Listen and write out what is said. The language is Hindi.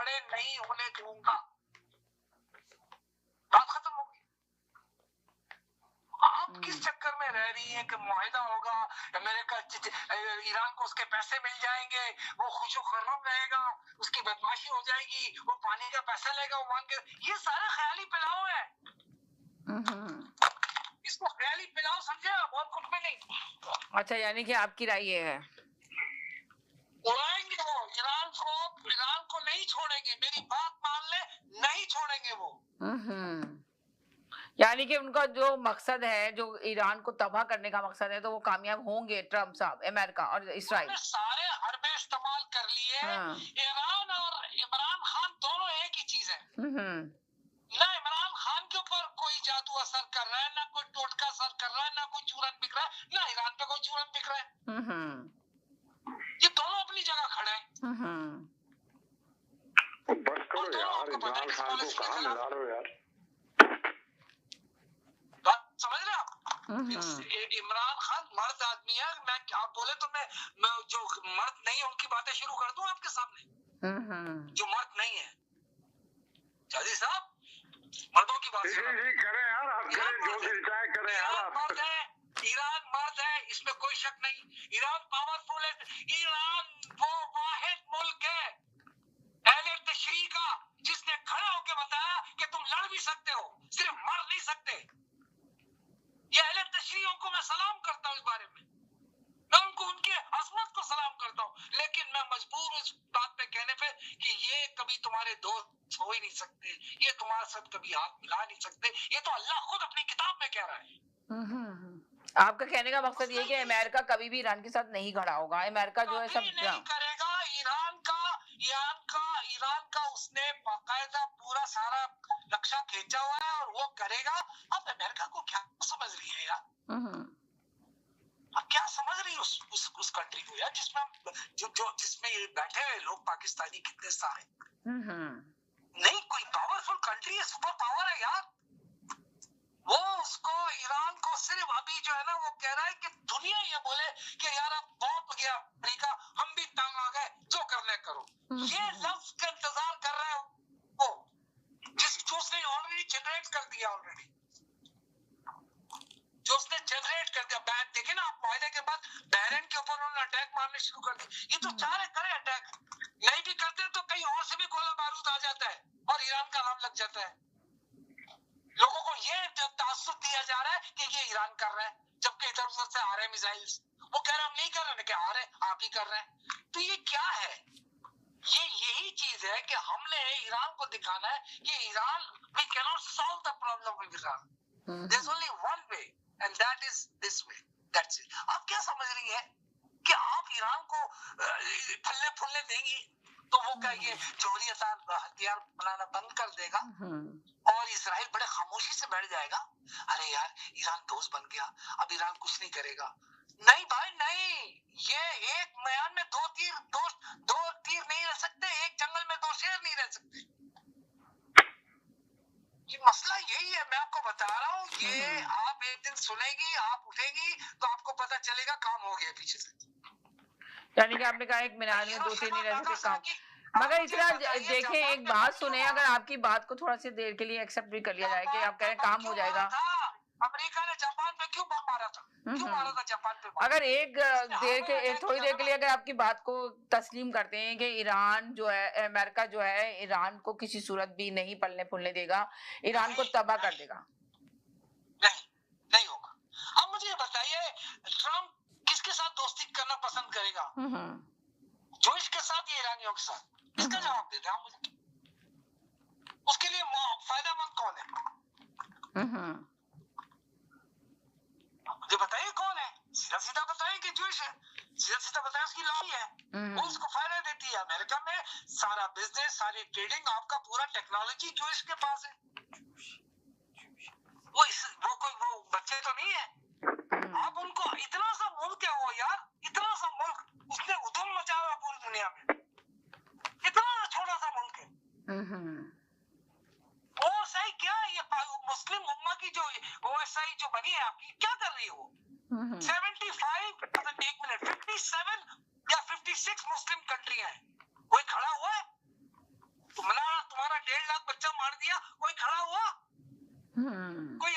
खड़े नहीं होने दूंगा। बात खत्म हो गई। आप किस चक्कर में रह रही हैं कि मुआहिदा होगा, अमेरिका ईरान को उसके पैसे मिल जाएंगे, वो खुशो खर्रम रहेगा, उसकी बदमाशी हो जाएगी, वो पानी का पैसा लेगा, वो मांग के, ये सारा ख्याली पिलाओ है। इसको ख्याली पिलाओ समझे आप, और कुछ भी नहीं। अच्छा, यानी कि आपकी राय ये है उड़ाएंगे वो ईरान को नहीं छोड़ेंगे, मेरी बात मान ले, नहीं छोड़ेंगे वो। यानी कि उनका जो मकसद है, जो ईरान को तबाह करने का मकसद है, तो वो कामयाब होंगे ट्रम्प साहब, अमेरिका और इसराइल। सारे हरबे इस्तेमाल कर लिए। ईरान और इमरान खान दोनों एक ही चीज है। ना इमरान खान के ऊपर कोई जादू असर कर रहा है, ना कोई टोटका असर कर रहा है, ना कोई चूरन बिक रहा है, ना ईरान पे कोई चूरन बिक रहा है। ये दोनों अपनी जगह खड़े हैं। बस करो यार, इमरान खान को कहाँ मिला रहे हो यार। समझ रहे आप? इमरान खान मर्द आदमी है। मैं आप बोले तो मैं जो मर्द नहीं है उनकी बातें शुरू कर दूं आपके सामने, जो मर्द नहीं है। जादी साहब, मर्दों की बात करें यार, आप करें जो दिल चाहे करें यार। मर्द है, ईरान मर्द है, इसमें कोई शक नहीं। ईरान पावरफुल है। ईरान वो वाहिद मुल्क है अहले तशरीह का जिसने खड़ा होकर बताया कि तुम लड़ भी सकते हो, सिर्फ मर नहीं सकते। ये अहले तशरीहों को मैं सलाम करता हूँ, इस बारे में मैं उनको उनके अजमत को सलाम करता हूँ, लेकिन मैं मजबूर हूँ इस बात पे कहने पे कि ये कभी तुम्हारे दोस्त हो ही नहीं सकते, ये तुम्हारे साथ कभी हाथ मिला नहीं सकते। ये तो अल्लाह खुद अपनी किताब में कह रहा है। आपका कहने का मकसद ये कि अमेरिका कभी भी ईरान के साथ नहीं खड़ा होगा, अमेरिका जो है सब नहीं करेगा। ईरान का उसने बाकायदा पूरा सारा नक्शा खींचा हुआ है और वो करेगा। अब अमेरिका को क्या समझ रही है यार, क्या समझ रही है उस कंट्री को यार, जिसमें ये बैठे हुए लोग पाकिस्तानी कितने सारे। नहीं, कोई पावरफुल कंट्री है, सुपर पावर है यार। वो उसको ईरान को सिर्फ अभी जो है ना, वो कह रहा है कि दुनिया ये बोले कि यार अब बहुत हो गया अमेरिका, हम भी तंग आ गए, जो करने करो। ये लफ्ज का इंतजार कर रहा है वो, जो उसने ऑलरेडी जनरेट कर दिया, जो उसने जनरेट कर दिया। देखे ना आप, मुआहिदे के बाद बहरीन के ऊपर उन्होंने अटैक मारने शुरू कर दी। ये तो चाह रहे करे अटैक, नहीं भी करते तो कहीं और से भी गोला बारूद आ जाता है और ईरान का नाम लग जाता है। लोगों को ये तासुब दिया जा रहा है कि ये ईरान कर रहा है, जबकि इधर उधर से आ रहे हैं मिसाइल। वो कह रहे हम नहीं कर रहे, क्या आ रहे आप ही कर रहे हैं। तो ये क्या है? ये यही चीज है कि हमने ईरान को दिखाना है कि Iran, we can not solve the problem with Iran, there is only one way and that is this way, that's it. आप क्या समझ रही है कि आप ईरान को फल्ले फुल्ले देंगी तो वो क्या ये जोहरी हथियार बनाना बंद कर देगा और इसराइल बड़े खामोशी से बैठ जाएगा? अरे यार, ईरान दोस्त बन गया, अब ईरान कुछ नहीं करेगा। नहीं भाई नहीं, ये एक म्यान में दो तीर नहीं रह सकते, एक जंगल में दो शेर नहीं रह सकते। ये मसला यही है, मैं आपको बता रहा हूँ। ये आप एक दिन सुनेगी, आप उठेगी तो आपको पता चलेगा काम हो गया पीछे से। यानी कि आपने कहा एक मीनार में दो तीर नहीं रह सकते काम, मगर इतना देखें, एक बात सुने, अगर आपकी बात को थोड़ा सी देर के लिए एक्सेप्ट भी कर लिया जाए कि आप कह रहे हैं काम हो जाएगा। अमेरिका ने जापान पे क्यों बम मारा था? क्यों मारा था जापान पे? अगर थोड़ी देर के लिए अगर आपकी बात को तस्लीम करते हैं कि ईरान जो है, अमेरिका जो है ईरान को किसी सूरत भी नहीं पलने फूलने देगा, ईरान को तबाह कर देगा, नहीं होगा। अब मुझे बताइए, ट्रम्प किसके साथ दोस्ती करना पसंद करेगा? जोश के साथ या ईरानियों के साथ? इसका जवाब देते हैं मुझे। उसके लिए फायदेमंद कौन है? मुझे बताइए कौन है? सीधा सीधा बताएं कि जोश है, सीधा सीधा बताएं उसकी लॉबी है, वो उसको फायदा देती है। अमेरिका में सारा बिजनेस, सारी ट्रेडिंग, आपका पूरा टेक्नोलॉजी जोश के पास है। वो बच्चे तो नहीं है। आप उनको, इतना सा मुल्क है वो यार, इतना सा मुल्क, उसने उधम मचा हुआ पूरी दुनिया में, इतना छोटा सा मुल्क है। ओएसआई क्या है? ये मुस्लिम उम्मा की जो ओएसआई जो बनी है आपकी, क्या कर रही है वो? 75 मतलब 1 मिनट 57 या 56 मुस्लिम कंट्रियां हैं, कोई खड़ा हुआ है? तो मार दिया, कोई खड़ा हुआ? हम्म, कोई